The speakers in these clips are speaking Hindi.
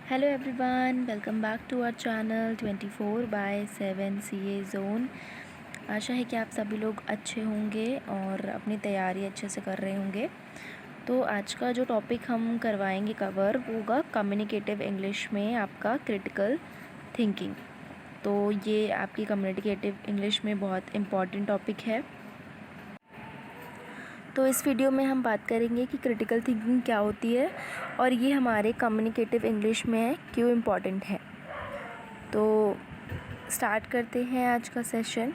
Hello everyone, welcome back to our channel 24/7 CA zone. आशा है कि आप सभी लोग अच्छे होंगे और अपनी तैयारी अच्छे से कर रहे होंगे। तो आज का जो टॉपिक हम करवाएंगे कवर वो होगा कम्युनिकेटिव इंग्लिश में आपका क्रिटिकल थिंकिंग। तो ये आपकी कम्युनिकेटिव इंग्लिश में बहुत इम्पॉर्टेंट टॉपिक है। तो इस वीडियो में हम बात करेंगे कि क्रिटिकल थिंकिंग क्या होती है और ये हमारे कम्युनिकेटिव इंग्लिश में क्यों इम्पॉर्टेंट है। तो स्टार्ट करते हैं आज का सेशन।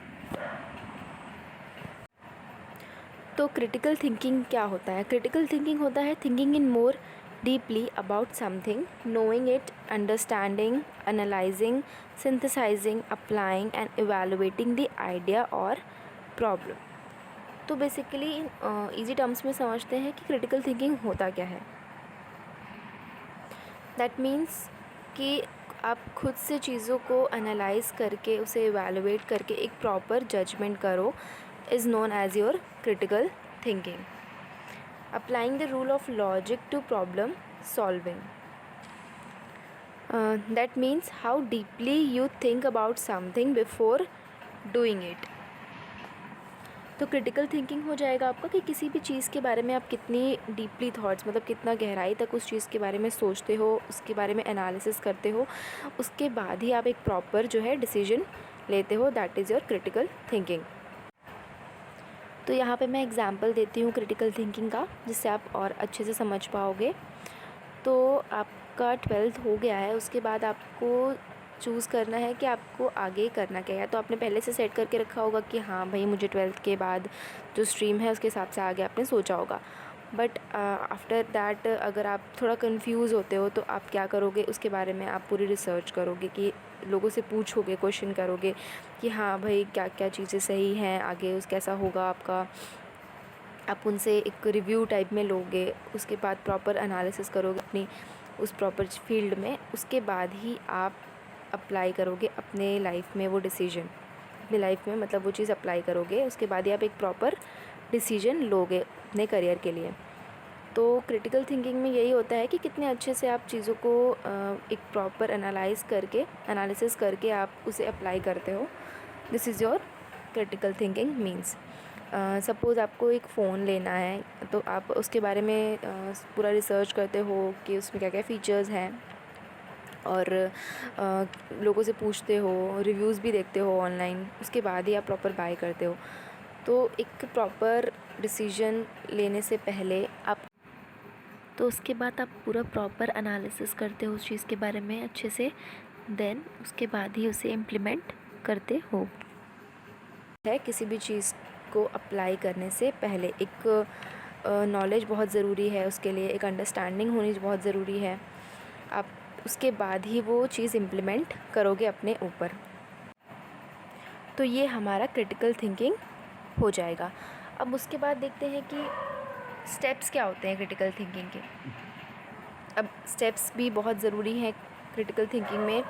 तो क्रिटिकल थिंकिंग क्या होता है? क्रिटिकल थिंकिंग होता है thinking in more deeply about something, knowing it, understanding, analysing, synthesising, applying and evaluating the idea और प्रॉब्लम। तो बेसिकली ईजी टर्म्स में समझते हैं कि क्रिटिकल थिंकिंग होता क्या है। दैट मीन्स कि आप खुद से चीज़ों को एनालाइज करके उसे इवैल्यूएट करके एक प्रॉपर जजमेंट करो is known as your critical thinking. Applying the rule of logic to problem solving, that means how deeply you think about something before doing it. तो क्रिटिकल थिंकिंग हो जाएगा आपका कि किसी भी चीज़ के बारे में आप कितनी डीपली थॉट्स, मतलब कितना गहराई तक उस चीज़ के बारे में सोचते हो, उसके बारे में एनालिसिस करते हो, उसके बाद ही आप एक प्रॉपर जो है डिसीजन लेते हो। That is your critical thinking. तो यहाँ पे मैं एग्जांपल देती हूँ क्रिटिकल थिंकिंग का, जिससे आप और अच्छे से समझ पाओगे। तो आपका 12th हो गया है, उसके बाद आपको चूज़ करना है कि आपको आगे करना क्या है। तो आपने पहले से सेट करके रखा होगा कि हाँ भाई मुझे 12th के बाद जो स्ट्रीम है उसके हिसाब से आगे आपने सोचा होगा। बट आफ्टर दैट अगर आप थोड़ा कंफ्यूज होते हो तो आप क्या करोगे, उसके बारे में आप पूरी रिसर्च करोगे, कि लोगों से पूछोगे, क्वेश्चन करोगे कि हाँ भाई क्या क्या चीज़ें सही हैं, आगे उस कैसा होगा आपका। आप उनसे एक रिव्यू टाइप में लोगे, उसके बाद प्रॉपर एनालिसिस करोगे अपनी उस प्रॉपर फील्ड में, उसके बाद ही आप अप्लाई करोगे अपने लाइफ में वो डिसीजन। अपनी लाइफ में मतलब वो चीज़ अप्लाई करोगे, उसके बाद ही आप एक प्रॉपर डिसीजन लोगे अपने करियर के लिए। तो क्रिटिकल थिंकिंग में यही होता है कि कितने अच्छे से आप चीज़ों को एक प्रॉपर एनालिसिस करके आप उसे अप्लाई करते हो। This is your critical thinking means. Suppose आपको एक फ़ोन लेना है तो आप उसके बारे में पूरा रिसर्च करते हो कि उसमें क्या क्या फ़ीचर्स हैं, और लोगों से पूछते हो, रिव्यूज़ भी देखते हो ऑनलाइन, उसके बाद ही आप प्रॉपर बाय करते हो। तो एक प्रॉपर डिसीजन लेने से पहले आप उसके बाद आप पूरा प्रॉपर एनालिसिस करते हो उस चीज़ के बारे में अच्छे से, देन उसके बाद ही उसे इम्प्लीमेंट करते हो। है किसी भी चीज़ को अप्लाई करने से पहले एक नॉलेज बहुत ज़रूरी है, उसके लिए एक अंडरस्टैंडिंग होनी बहुत ज़रूरी है। आप उसके बाद ही वो चीज़ इम्प्लीमेंट करोगे अपने ऊपर। तो ये हमारा क्रिटिकल थिंकिंग हो जाएगा। अब उसके बाद देखते हैं कि स्टेप्स क्या होते हैं क्रिटिकल थिंकिंग के। अब स्टेप्स भी बहुत ज़रूरी हैं क्रिटिकल थिंकिंग में,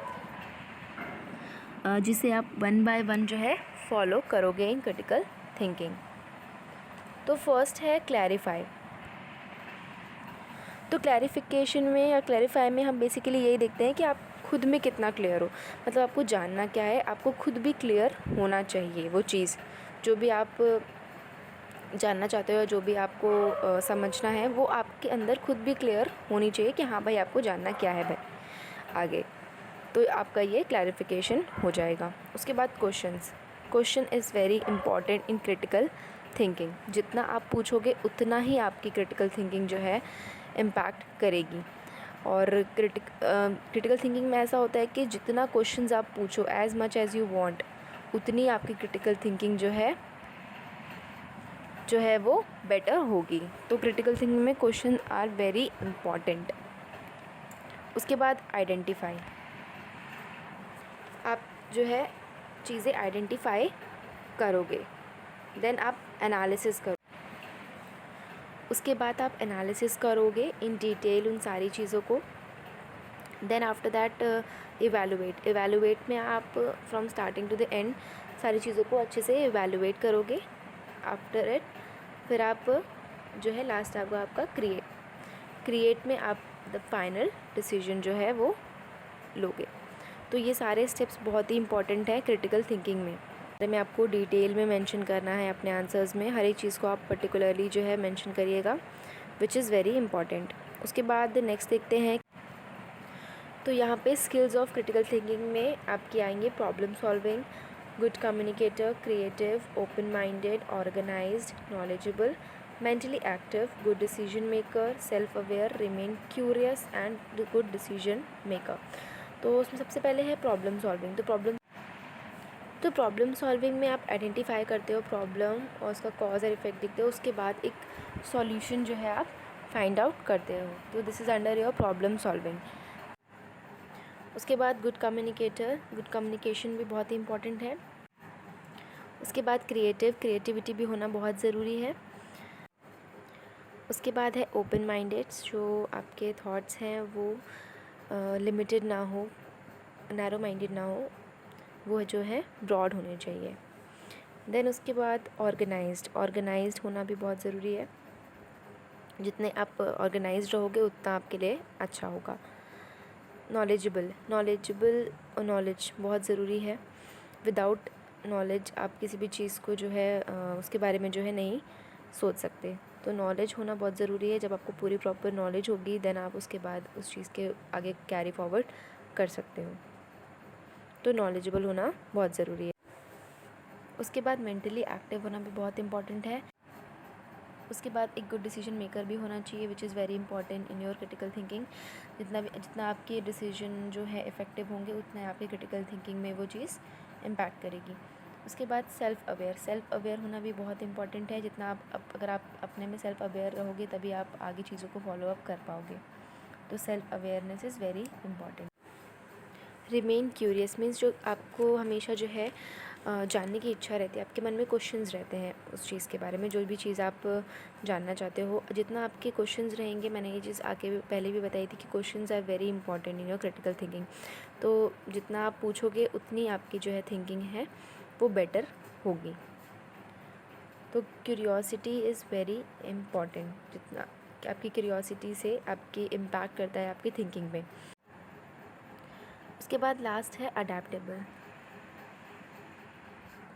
जिसे आप 1 बाय 1 जो है फॉलो करोगे इन क्रिटिकल थिंकिंग। तो फर्स्ट है क्लैरिफाई। तो क्लैरिफिकेशन में या क्लैरिफाई में हम बेसिकली यही देखते हैं कि आप खुद में कितना क्लियर हो, मतलब आपको जानना क्या है, आपको खुद भी क्लियर होना चाहिए। वो चीज़ जो भी आप जानना चाहते हो, जो भी आपको समझना है, वो आपके अंदर खुद भी क्लियर होनी चाहिए कि हाँ भाई आपको जानना क्या है भाई आगे। तो आपका ये क्लैरिफिकेशन हो जाएगा। उसके बाद question is very important in critical thinking. जितना आप पूछोगे उतना ही आपकी क्रिटिकल थिंकिंग जो है इम्पैक्ट करेगी। और क्रिटिकल थिंकिंग में ऐसा होता है कि जितना क्वेश्चंस आप पूछो, as much as you want, उतनी आपकी क्रिटिकल थिंकिंग जो है वो बेटर होगी। तो क्रिटिकल थिंकिंग में क्वेश्चन आर वेरी इम्पॉर्टेंट। उसके बाद आइडेंटिफाई। आप जो है चीज़ें आइडेंटिफाई करोगे, देन आप एनालिसिस करो। उसके बाद आप एनालिसिस करोगे इन डिटेल उन सारी चीज़ों को। देन आफ्टर दैट इवैल्यूएट में आप from starting to the end सारी चीज़ों को अच्छे से इवैल्यूएट करोगे। आफ्टर इट फिर आप जो है लास्ट आपका क्रिएट में आप द फाइनल डिसीजन जो है वो लोगे। तो ये सारे स्टेप्स बहुत ही इंपॉर्टेंट है क्रिटिकल थिंकिंग में। में आपको डिटेल में मेंशन करना है अपने आंसर्स में, हर एक चीज़ को आप पर्टिकुलरली जो है मेंशन करिएगा, विच इज़ वेरी इंपॉर्टेंट। उसके बाद नेक्स्ट देखते हैं। तो यहाँ पे स्किल्स ऑफ क्रिटिकल थिंकिंग में आपकी आएंगे problem solving, good communicator, creative, open minded, organised, knowledgeable, mentally active, good decision maker, self aware, remain curious and good decision maker. तो उसमें सबसे पहले है प्रॉब्लम सॉल्विंग। तो प्रॉब्लम सॉल्विंग में आप आइडेंटिफाई करते हो प्रॉब्लम और उसका कॉज और इफेक्ट देखते हो, उसके बाद एक सॉल्यूशन जो है आप फाइंड आउट करते हो। तो this is under your problem solving. उसके बाद गुड कम्युनिकेटर, गुड कम्युनिकेशन भी बहुत ही इंपॉर्टेंट है। उसके बाद क्रिएटिविटी भी होना बहुत ज़रूरी है। उसके बाद है ओपन माइंडेड, जो आपके थॉट्स हैं वो लिमिटेड ना हो, नैरो माइंडेड ना हो, वो जो है ब्रॉड होने चाहिए। देन उसके बाद ऑर्गेनाइज्ड होना भी बहुत ज़रूरी है। जितने आप ऑर्गेनाइज्ड रहोगे उतना आपके लिए अच्छा होगा। नॉलेज बहुत ज़रूरी है। विदाउट नॉलेज आप किसी भी चीज़ को जो है उसके बारे में जो है नहीं सोच सकते। तो नॉलेज होना बहुत ज़रूरी है। जब आपको पूरी प्रॉपर नॉलेज होगी देन आप उसके बाद उस चीज़ के आगे कैरी फॉरवर्ड कर सकते हो। तो नॉलेजेबल होना बहुत ज़रूरी है। उसके बाद मेंटली एक्टिव होना भी बहुत इंपॉर्टेंट है। उसके बाद एक गुड डिसीजन मेकर भी होना चाहिए, विच is very important in your critical thinking. जितना आपके डिसीजन जो है इफ़ेक्टिव होंगे उतना आपके क्रिटिकल थिंकिंग में वो चीज़ इम्पैक्ट करेगी। उसके बाद सेल्फ़ अवेयर होना भी बहुत इंपॉर्टेंट है। जितना अगर आप अपने में सेल्फ़ अवेयर रहोगे तभी आप आगे चीज़ों को फॉलो अप कर पाओगे। तो self awareness is very important. Remain curious means जो आपको हमेशा जो है जानने की इच्छा रहती है, आपके मन में क्वेश्चंस रहते हैं उस चीज़ के बारे में, जो भी चीज़ आप जानना चाहते हो। जितना आपके क्वेश्चंस रहेंगे, मैंने ये चीज़ आगे पहले भी बताई थी कि questions are very important in your critical thinking. तो जितना आप पूछोगे उतनी आपकी जो है थिंकिंग है वो बेटर होगी। तो क्यूरियोसिटी इज़ वेरी इम्पॉर्टेंट। जितना आपकी क्यूरियोसिटी से आपकी इम्पैक्ट करता है आपकी थिंकिंग में। उसके बाद लास्ट है अडेप्टेबल।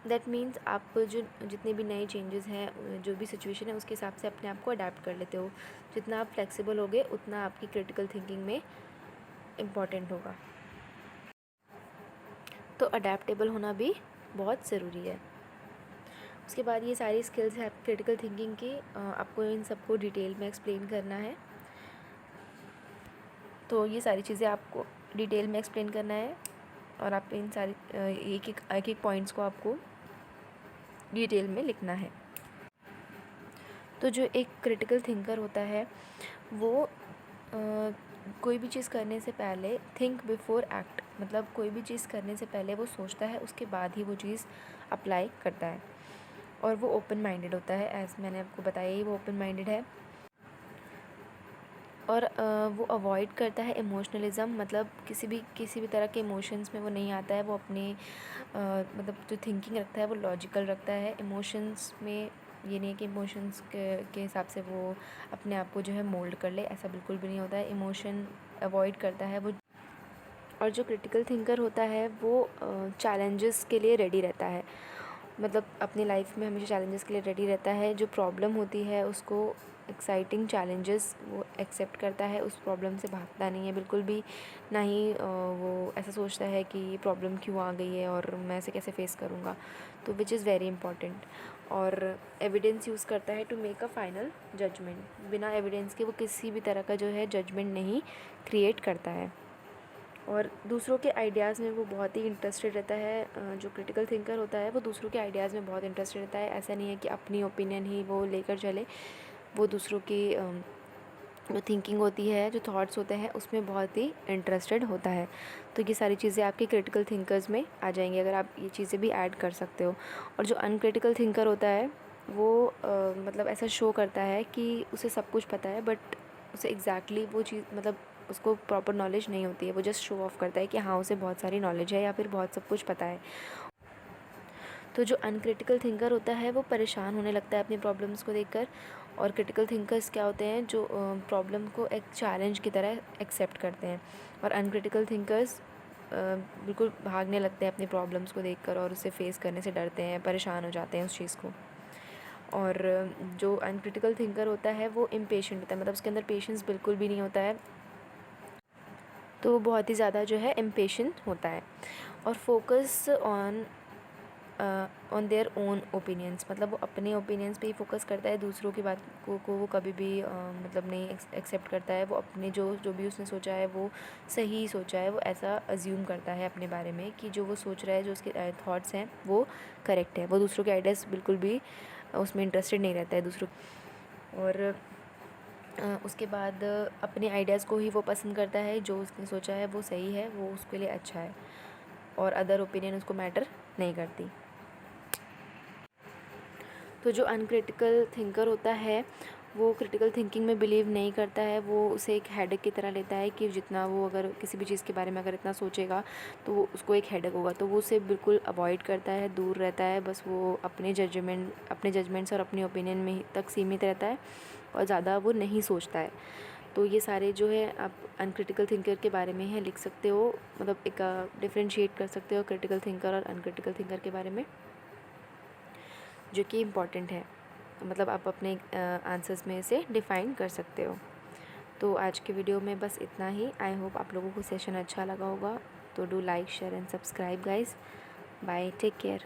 दैट मीन्स आप जो जितने भी नए चेंजेस हैं, जो भी सिचुएशन है उसके हिसाब से अपने आप को अडेप्ट कर लेते हो। जितना आप फ्लेक्सिबल होगे उतना आपकी क्रिटिकल थिंकिंग में इम्पॉर्टेंट होगा। तो अडेप्टेबल होना भी बहुत ज़रूरी है। उसके बाद ये सारी स्किल्स हैं क्रिटिकल थिंकिंग की, आपको इन सबको डिटेल में एक्सप्लेन करना है। तो ये सारी चीज़ें आपको डिटेल में एक्सप्लेन करना है और आप इन सारी एक एक पॉइंट्स को आपको डिटेल में लिखना है। तो जो एक क्रिटिकल थिंकर होता है वो कोई भी चीज़ करने से पहले थिंक बिफोर एक्ट, मतलब कोई भी चीज़ करने से पहले वो सोचता है, उसके बाद ही वो चीज़ अप्लाई करता है। और वो ओपन माइंडेड होता है, एज़ मैंने आपको बताया ही वो ओपन माइंडेड है। और वो अवॉइड करता है इमोशनलिज़म, मतलब किसी भी तरह के इमोशंस में वो नहीं आता है। वो अपने मतलब जो थिंकिंग रखता है वो लॉजिकल रखता है। इमोशंस में ये नहीं है कि इमोशंस के हिसाब से वो अपने आप को जो है मोल्ड कर ले, ऐसा बिल्कुल भी नहीं होता है। इमोशन अवॉइड करता है वो। और जो क्रिटिकल थिंकर होता है वो चैलेंजेस के लिए रेडी रहता है, मतलब अपनी लाइफ में हमेशा चैलेंजेस के लिए रेडी रहता है। जो प्रॉब्लम होती है उसको एक्साइटिंग चैलेंजेस वो एक्सेप्ट करता है, उस प्रॉब्लम से भागता नहीं है बिल्कुल भी, ना ही वो ऐसा सोचता है कि ये प्रॉब्लम क्यों आ गई है और मैं इसे कैसे फेस करूँगा। तो विच इज़ वेरी इंपॉर्टेंट। और एविडेंस यूज़ करता है to make a final judgement. बिना एविडेंस के वो किसी भी तरह का जो है जजमेंट नहीं क्रिएट करता है। और दूसरों के आइडियाज़ में वो बहुत ही इंटरेस्टेड रहता है। जो क्रिटिकल थिंकर होता है वो दूसरों के आइडियाज़ में बहुत इंटरेस्टेड रहता है। ऐसा नहीं है कि अपनी ओपिनियन ही वो लेकर चले, वो दूसरों की जो थिंकिंग होती है, जो थॉट्स होते हैं उसमें बहुत ही इंटरेस्टेड होता है। तो ये सारी चीज़ें आपके क्रिटिकल थिंकर्स में आ जाएंगी अगर आप ये चीज़ें भी ऐड कर सकते हो। और जो अनक्रिटिकल थिंकर होता है वो मतलब ऐसा शो करता है कि उसे सब कुछ पता है, बट उसे एग्जैक्टली वो चीज़ मतलब उसको प्रॉपर नॉलेज नहीं होती है। वो जस्ट शो ऑफ करता है कि हाँ उसे बहुत सारी नॉलेज है या फिर बहुत सब कुछ पता है। तो जो अनक्रिटिकल थिंकर होता है वो परेशान होने लगता है अपनी प्रॉब्लम्स को देखकर। और क्रिटिकल थिंकर्स क्या होते हैं, जो प्रॉब्लम को एक चैलेंज की तरह एक्सेप्ट करते हैं। और अनक्रिटिकल थिंकर्स बिल्कुल भागने लगते हैं अपनी प्रॉब्लम्स को देखकर और उसे फेस करने से डरते हैं, परेशान हो जाते हैं उस चीज़ को। और जो अनक्रिटिकल थिंकर होता है वो इम्पेशेंट होता है, मतलब उसके अंदर पेशेंस बिल्कुल भी नहीं होता है, तो वो बहुत ही ज़्यादा जो है इम्पेशेंट होता है। और focus on their own opinions, मतलब वो अपने ओपिनियंस पे ही फोकस करता है, दूसरों की बात को वो कभी भी मतलब नहीं एक्सेप्ट करता है। वो अपने जो भी उसने सोचा है वो सही सोचा है, वो ऐसा अज्यूम करता है अपने बारे में कि जो वो सोच रहा है, जो उसके थॉट्स हैं वो करेक्ट है। वो दूसरों के आइडियाज़ बिल्कुल भी उसमें इंटरेस्टेड नहीं रहता है दूसरों। और उसके बाद अपने आइडियाज़ को ही वो पसंद करता है, जो उसने सोचा है वो सही है, वो उसके लिए अच्छा है, और अदर ओपिनियन उसको मैटर नहीं करती। तो जो अनक्रिटिकल थिंकर होता है वो क्रिटिकल थिंकिंग में बिलीव नहीं करता है, वो उसे एक हेडेक की तरह लेता है कि जितना वो अगर किसी भी चीज़ के बारे में अगर इतना सोचेगा तो वो उसको एक हेडेक होगा, तो वो उसे बिल्कुल अवॉइड करता है, दूर रहता है। बस वो अपने जजमेंट्स और अपनी ओपिनियन में ही तक सीमित रहता है और ज़्यादा वो नहीं सोचता है। तो ये सारे जो है आप अनक्रिटिकल थिंकर के बारे में है लिख सकते हो, मतलब एक डिफ्रेंशिएट कर सकते हो क्रिटिकल थिंकर और अनक्रिटिकल थिंकर के बारे में, जो कि इम्पॉर्टेंट है। मतलब आप अपने आंसर्स में इसे डिफ़ाइन कर सकते हो। तो आज के वीडियो में बस इतना ही। आई होप आप लोगों को सेशन अच्छा लगा होगा। तो do like, share and subscribe guys. Bye, take care.